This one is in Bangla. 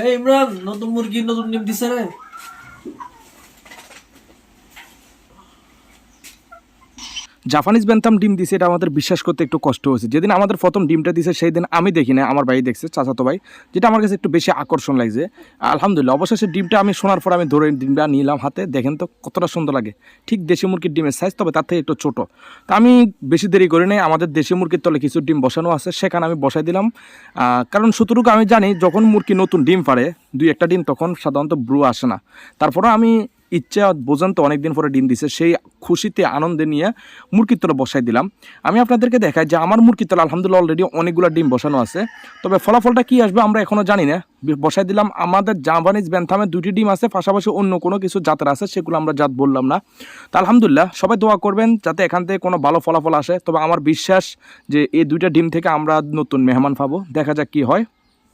এই ইমরান, নতুন মুরগি নতুন ডিম দিছে রে। জাপানিজ ব্যান্তাম ডিম দিছে, এটা আমাদের বিশ্বাস করতে একটু কষ্ট হয়েছে। যেদিন আমাদের প্রথম ডিমটা দিছে সেই দিন আমি দেখি না, আমার ভাই দেখছে, চাচাতো ভাই, যেটা আমার কাছে একটু বেশি আকর্ষণ লাগছে। আলহামদুলিল্লাহ, অবশেষে ডিমটা আমি শোনার পর আমি ধরে ডিমটা নিলাম হাতে। দেখেন তো কতটা সুন্দর লাগে, ঠিক দেশি মুরগির ডিমের সাইজ, তবে তার থেকে একটু ছোটো। তা আমি বেশি দেরি করি নাই, আমাদের দেশি মুরগির তলে কিছু ডিম বসানো আছে, সেখানে আমি বসাই দিলাম। কারণ শুধুটুকু আমি জানি, যখন মুরগি নতুন ডিম পারে দুই একটা ডিম, তখন সাধারণত ব্রু আসে না। তারপরে আমি ইচ্ছা বোঝেন তো, অনেকদিন পরে ডিম দিছে, সেই খুশিতে আনন্দে নিয়ে মুরগির তলে বসাই দিলাম। আমি আপনাদেরকে দেখাই যে আমার মুরগির তলে আলহামদুলিল্লাহ অলরেডি অনেকগুলো ডিম বসানো আছে। তবে ফলাফলটা কি আসবে আমরা এখনও জানি না। বসাই দিলাম। আমাদের জাপানিজ ব্যান্থামের 2টি ডিম আছে, পাশাপাশি অন্য কোনো কিছু জাতের আছে, সেগুলো আমরা জাত বললাম না। তা আলহামদুলিল্লাহ, সবাই দোয়া করবেন যাতে এখান থেকে কোনো ভালো ফলাফল আসে। তবে আমার বিশ্বাস যে এই 2টা ডিম থেকে আমরা নতুন মেহমান পাবো। দেখা যাক কি হয়।